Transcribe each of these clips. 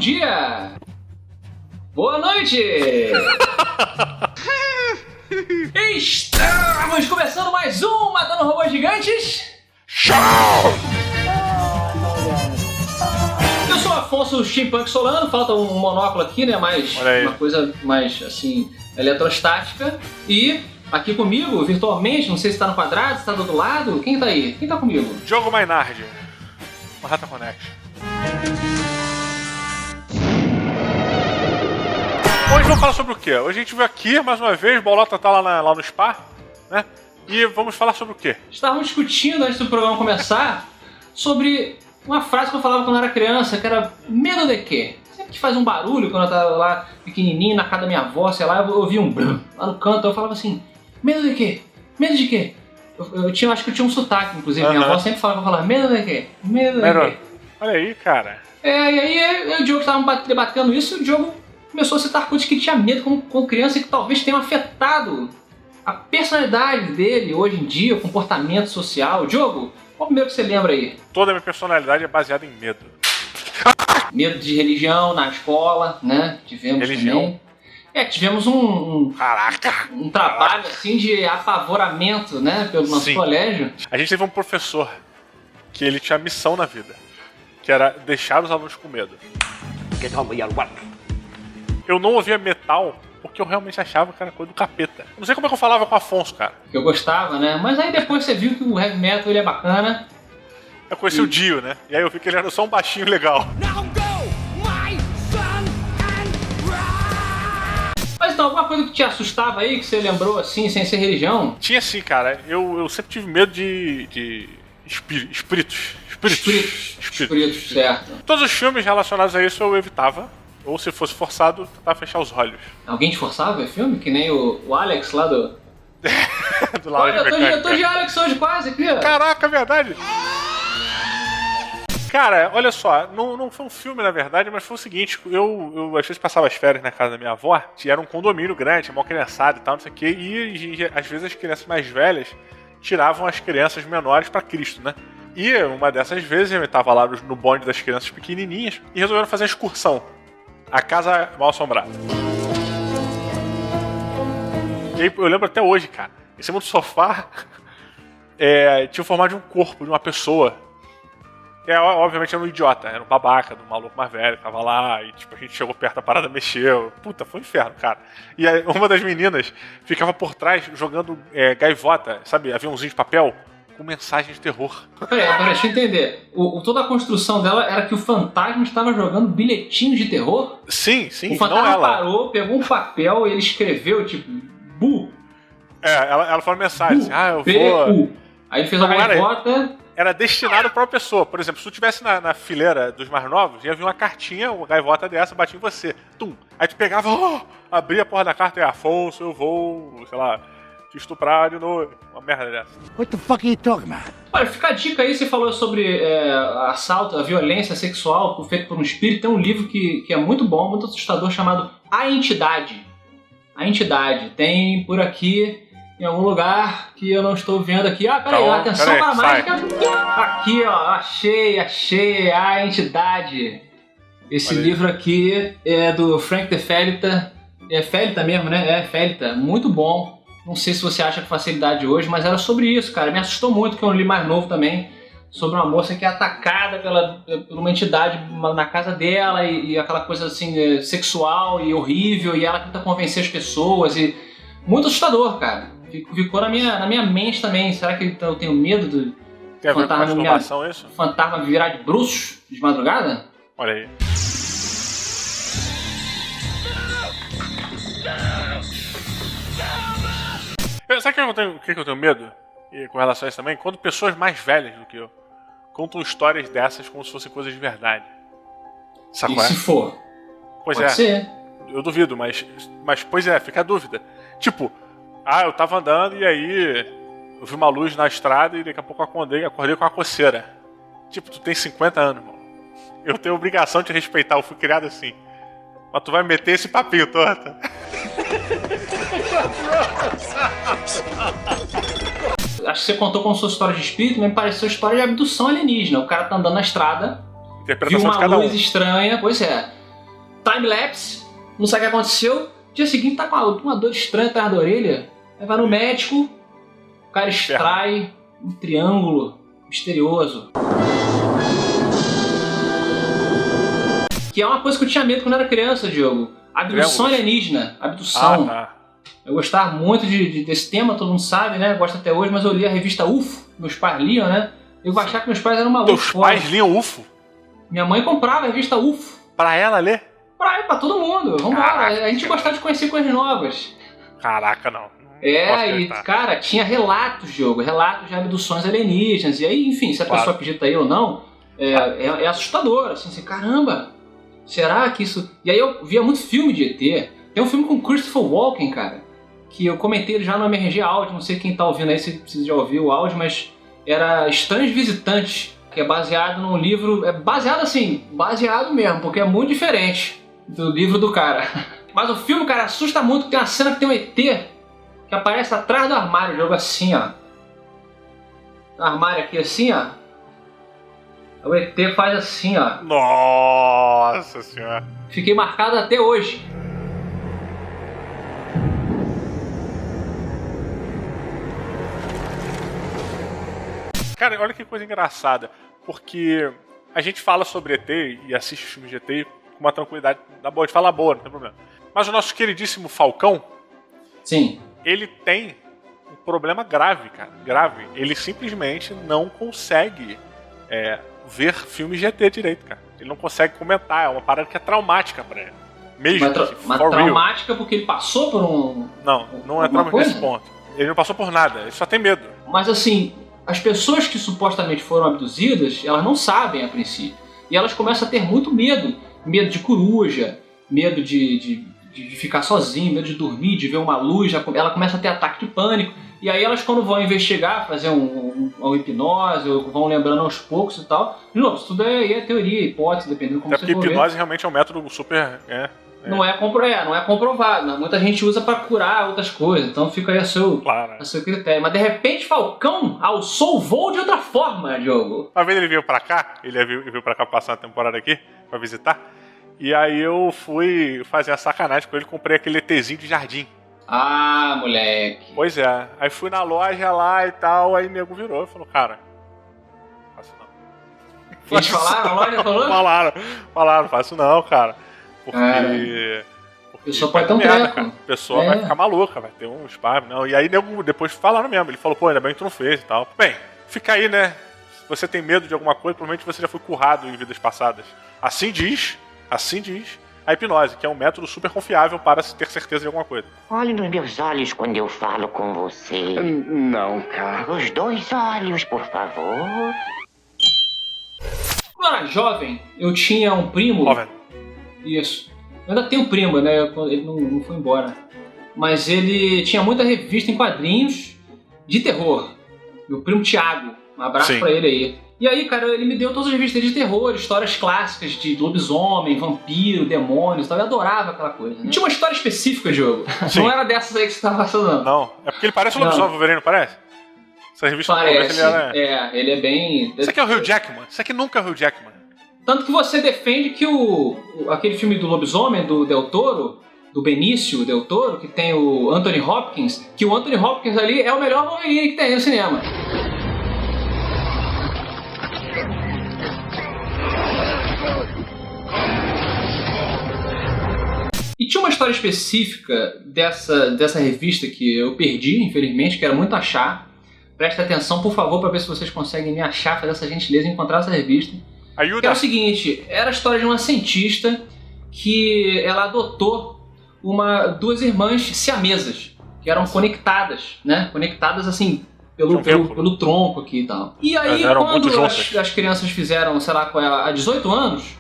dia! Boa noite! Estamos começando mais um Matando Robôs Gigantes. Show! Eu sou o Afonso Steampunk Solano, falta um monóculo aqui, né? Uma coisa mais, assim, eletrostática. E aqui comigo, virtualmente, não sei se tá no quadrado, se tá do outro lado. Quem tá aí? Quem tá comigo? Diogo Mainardi, Manhattan Connection. Hoje vamos falar sobre o quê? Hoje a gente veio aqui, mais uma vez, Bolota tá lá no spa, né? E vamos falar sobre o quê? Estávamos discutindo antes do programa começar sobre uma frase que eu falava quando eu era criança, que era medo de quê? Sempre que faz um barulho, quando eu tava lá pequenininho, na casa da minha avó, sei lá, eu ouvia um brum lá no canto, eu falava assim, medo de quê? Medo de quê? Acho que eu tinha um sotaque, inclusive, minha avó sempre falava, medo de quê? Medo de quê? Olha aí, cara. E aí o Diogo estava debatendo isso e o Diogo começou a citar coisas que ele tinha medo como criança e que talvez tenham afetado a personalidade dele hoje em dia, o comportamento social. Diogo, qual o primeiro que você lembra aí? Toda a minha personalidade é baseada em medo. Medo de religião na escola, né? Tivemos religião? também. Tivemos um trabalho Caraca. assim de apavoramento, né? Pelo nosso colégio. A gente teve um professor que ele tinha missão na vida, que era deixar os alunos com medo. Get on with your work. Eu não ouvia metal porque eu realmente achava que era coisa do capeta. Eu não sei como é que eu falava com o Afonso, cara. Que eu gostava, né? Mas aí depois você viu que o heavy metal ele é bacana. Eu conheci o Dio, né? E aí eu vi que ele era só um baixinho legal. Mas então, alguma coisa que te assustava aí, que você lembrou assim, sem ser religião? Tinha sim, cara. Eu sempre tive medo de espíritos, certo. Todos os filmes relacionados a isso eu evitava. Ou se fosse forçado, tentava fechar os olhos. Alguém te forçava a ver filme? Que nem o Alex lá do... do lado eu tô de Alex hoje quase aqui, ó. Caraca, é verdade. Cara, olha só, não foi um filme na verdade, mas foi o seguinte, eu às vezes passava as férias na casa da minha avó, e era um condomínio grande, tinha uma criançada e tal, não sei o quê, e às vezes as crianças mais velhas tiravam as crianças menores pra Cristo, né? E uma dessas vezes eu tava lá no bonde das crianças pequenininhas e resolveram fazer uma excursão. A Casa Mal Assombrada. E aí eu lembro até hoje, cara, em cima do sofá tinha o formato de um corpo, de uma pessoa. Obviamente era um idiota, era um babaca, do maluco mais velho, tava lá, e tipo, a gente chegou perto, a parada mexeu. Puta, foi um inferno, cara. E aí, uma das meninas ficava por trás jogando gaivota, sabe, aviãozinho de papel, com mensagem de terror. Peraí, deixa eu entender. Toda a construção dela era que o fantasma estava jogando bilhetinhos de terror? Sim, o fantasma parou, pegou um papel e ele escreveu, tipo, Bu. Ela falou mensagem, assim, eu vou... Aí ele fez a gaivota... Era destinado pra uma pessoa. Por exemplo, se tu estivesse na fileira dos mais novos, ia vir uma cartinha, uma gaivota dessa, batia em você. Tum. Aí tu pegava, abria a porra da carta e Afonso, eu vou, sei lá, te estuprar de novo. Uma merda dessa. What the fuck are you talking about? Olha, fica a dica aí, você falou sobre assalto, a violência sexual feito por um espírito. Tem um livro que é muito bom, muito assustador, chamado A Entidade. A Entidade. Tem por aqui... em algum lugar que eu não estou vendo aqui. Peraí, atenção para a mágica. Aqui, ó, achei a Entidade. Esse livro aqui é do Frank de Felita. É Felita mesmo, né? É Felita. Muito bom. Não sei se você acha com facilidade hoje, mas era sobre isso, cara. Me assustou muito, que eu li mais novo também. Sobre uma moça que é atacada por uma entidade na casa dela e aquela coisa assim, sexual e horrível. E ela tenta convencer as pessoas. E muito assustador, cara. Ficou na minha mente também. Será que eu tenho medo do Tem a ver com masturbação isso? fantasma virar de bruços de madrugada? Olha aí. Sabe o que eu tenho medo? E com relação a isso também? Quando pessoas mais velhas do que eu contam histórias dessas como se fossem coisas de verdade. Sabe qual é? Se for? Pois Pode ser. Eu duvido, mas pois é, fica a dúvida. Tipo, eu tava andando e aí eu vi uma luz na estrada e daqui a pouco acordei com uma coceira. Tipo, tu tem 50 anos, mano. Eu tenho a obrigação de te respeitar, eu fui criado assim. Mas tu vai meter esse papinho, torta. Acho que você contou como sua história de espírito, mas me pareceu história de abdução alienígena. O cara tá andando na estrada, viu uma luz estranha, pois é. time-lapse, não sabe o que aconteceu. Dia seguinte tá com uma dor estranha atrás da orelha. Aí vai no médico, o cara extrai um triângulo misterioso. Que é uma coisa que eu tinha medo quando eu era criança, Diogo. Abdução alienígena. Abdução. Tá. Eu gostava muito desse tema, todo mundo sabe, né? Gosto até hoje, mas eu li a revista UFO. Meus pais liam, né? Eu vou achar que meus pais eram malucos. Teus pais liam UFO? Minha mãe comprava a revista UFO. Pra ela ler? Pra todo mundo. Vambora. A gente gostava de conhecer coisas novas. Caraca, não. E, cara, tinha relatos, Diogo. Relatos de abduções alienígenas. E aí, enfim, se a pessoa acredita aí ou não, é assustador. Assim, caramba, será que isso... E aí eu via muito filme de ET. Tem um filme com Christopher Walken, cara, que eu comentei ele já no MRG Áudio. Não sei quem tá ouvindo aí, se já ouviu o áudio, mas era Estranhos Visitantes, que é baseado num livro... É baseado mesmo, porque é muito diferente do livro do cara. Mas o filme, cara, assusta muito. Tem uma cena que tem um ET que aparece atrás do armário, jogo assim, ó. O armário aqui assim, ó. O ET faz assim, ó. Nossa senhora. Fiquei marcado até hoje. Cara, olha que coisa engraçada. Porque a gente fala sobre ET e assiste filmes de ET com uma tranquilidade na boa, de falar boa, não tem problema. Mas o nosso queridíssimo Falcão, sim, ele tem um problema grave, cara. Grave. Ele simplesmente não consegue ver filmes de ET direito, cara. Ele não consegue comentar. É uma parada que é traumática pra ele. Mesmo. Mas traumática porque ele passou por um... Não é traumático nesse ponto. Ele não passou por nada. Ele só tem medo. Mas assim, as pessoas que supostamente foram abduzidas, elas não sabem a princípio. E elas começam a ter muito medo. Medo de coruja, medo de ficar sozinho, medo de dormir, de ver uma luz. Ela começa a ter ataque de pânico. E aí elas, quando vão investigar, fazer uma hipnose, ou vão lembrando aos poucos e tal. De novo, isso tudo é teoria, hipótese, dependendo de como você for ver. Porque hipnose realmente é um método super... Não é comprovado. Né? Muita gente usa pra curar outras coisas. Então fica aí a seu critério. Mas de repente Falcão alçou o voo de outra forma, Diogo. Uma vez ele veio pra cá, ele veio pra cá passar uma temporada aqui, pra visitar. E aí eu fui fazer a sacanagem com ele, comprei aquele ETzinho de jardim. Ah, moleque. Pois é. Aí fui na loja lá e tal, aí o nego virou e falou, cara, não faço não. Eles falaram? A loja falou? Falaram, faço não, cara. Porque a pessoa pode ter um treco. A pessoa vai ficar maluca, vai ter um spam, não. E aí nego depois falaram mesmo, ele falou, pô, ainda bem que tu não fez e tal. Bem, fica aí, né? Se você tem medo de alguma coisa, provavelmente você já foi currado em vidas passadas. Assim diz a hipnose, que é um método super confiável para se ter certeza de alguma coisa. Olhe nos meus olhos quando eu falo com você. Não, cara. Os dois olhos, por favor. Quando eu era jovem, eu tinha um primo... Jovem. Isso. Eu ainda tenho um primo, né? Ele não foi embora. Mas ele tinha muita revista em quadrinhos de terror. Meu primo Thiago. Um abraço pra ele aí. E aí, cara, ele me deu todas as revistas de terror, histórias clássicas de lobisomem, vampiro, demônios e tal. Eu adorava aquela coisa, né? Tinha uma história específica, Diogo. Não era dessas aí que você tava passando, não. É porque ele parece um lobisomem, Wolverine, não parece? Essa revista parece. Ele é bem... Isso aqui é o Hugh Jackman. Isso aqui nunca é o Hugh Jackman. Tanto que você defende que aquele filme do lobisomem, do Del Toro, do Benício Del Toro, que tem o Anthony Hopkins, que o Anthony Hopkins ali é o melhor Wolverine que tem no cinema. E tinha uma história específica dessa revista que eu perdi, infelizmente, quero muito achar. Presta atenção, por favor, para ver se vocês conseguem me achar, fazer essa gentileza e encontrar essa revista. Ajuda. Que era o seguinte, era a história de uma cientista que ela adotou duas irmãs siamesas, que eram conectadas, né? Conectadas assim, pelo tronco aqui e tal. E aí, quando as crianças fizeram, sei lá, há 18 anos,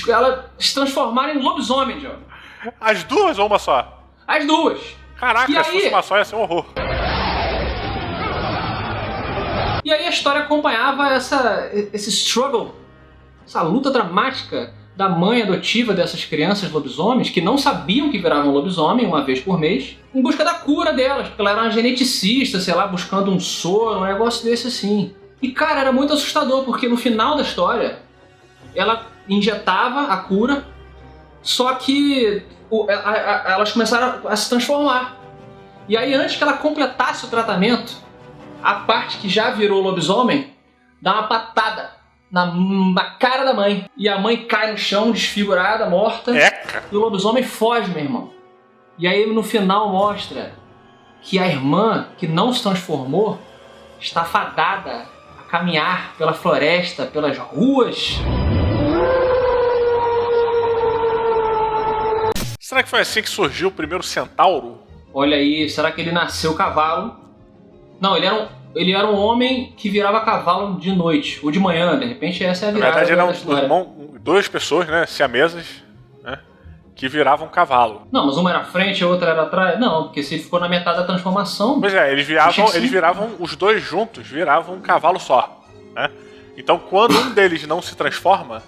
elas se transformaram em lobisomem, John. As duas ou uma só? As duas. Caraca, se fosse uma só ia ser um horror. E aí a história acompanhava esse struggle, essa luta dramática da mãe adotiva dessas crianças lobisomens, que não sabiam que viravam lobisomem uma vez por mês, em busca da cura delas, porque ela era uma geneticista, sei lá, buscando um soro, um negócio desse assim. E cara, era muito assustador, porque no final da história, ela injetava a cura, Só que elas começaram a se transformar. E aí, antes que ela completasse o tratamento, a parte que já virou lobisomem dá uma patada na cara da mãe. E a mãe cai no chão, desfigurada, morta. E o lobisomem foge, meu irmão. E aí, no final, mostra que a irmã, que não se transformou, está fadada a caminhar pela floresta, pelas ruas. Será que foi assim que surgiu o primeiro centauro? Olha aí, será que ele nasceu cavalo? Não, ele era um homem que virava cavalo de noite, ou de manhã, de repente essa é a Na virada. verdade, eram duas pessoas, né, siamesas, né, que viravam cavalo. Não, mas uma era à frente, a outra era atrás. Não, porque se ele ficou na metade da transformação... Pois é, eles viravam, os dois juntos viravam um cavalo só, né? Então, quando um deles não se transforma,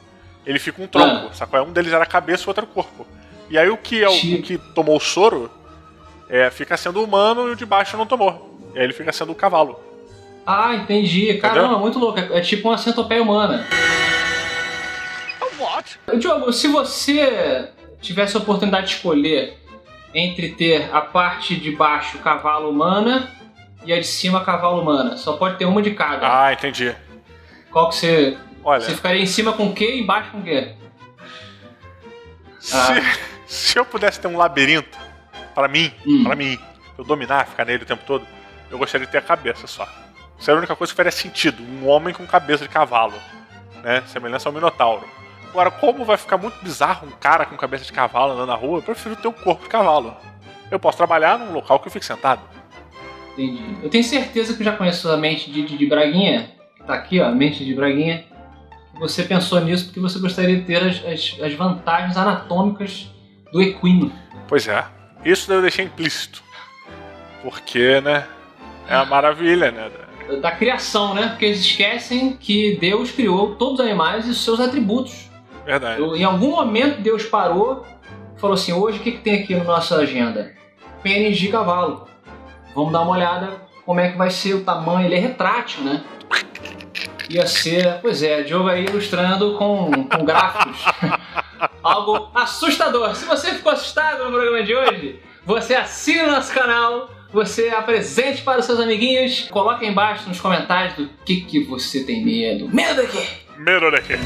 ele fica um tronco, sacou? Um deles era a cabeça e o outro era o corpo. E aí o que tomou o soro fica sendo humano e o de baixo não tomou. E aí ele fica sendo o cavalo. Ah, entendi. Caramba, muito louco. É tipo uma centopeia humana. What? Diogo, se você tivesse a oportunidade de escolher entre ter a parte de baixo cavalo humana e a de cima cavalo humana, só pode ter uma de cada. Ah, entendi. Qual que você... Olha, você ficaria em cima com o quê e embaixo com o quê? Se eu pudesse ter um labirinto, pra mim, eu dominar, ficar nele o tempo todo, eu gostaria de ter a cabeça só. Isso era a única coisa que faria sentido. Um homem com cabeça de cavalo, né? Semelhança ao Minotauro. Agora, como vai ficar muito bizarro um cara com cabeça de cavalo andando na rua, eu prefiro ter um corpo de cavalo. Eu posso trabalhar num local que eu fique sentado. Entendi. Eu tenho certeza que eu já conheço a mente de Braguinha, que tá aqui, ó, a mente de Braguinha. Você pensou nisso porque você gostaria de ter as vantagens anatômicas do equino. Pois é. Isso eu deixei implícito. Porque, né? É uma maravilha, né? Da criação, né? Porque eles esquecem que Deus criou todos os animais e os seus atributos. Verdade. Em algum momento Deus parou e falou assim, hoje o que tem aqui na nossa agenda? Pênis de cavalo. Vamos dar uma olhada como é que vai ser o tamanho. Ele é retrátil, né? Ia ser, pois é, Diogo aí ilustrando com gráficos. Algo assustador. Se você ficou assustado no programa de hoje, você assina o nosso canal, você apresente para os seus amiguinhos, coloque aí embaixo nos comentários do que você tem medo. Medo de quê? Medo de quê?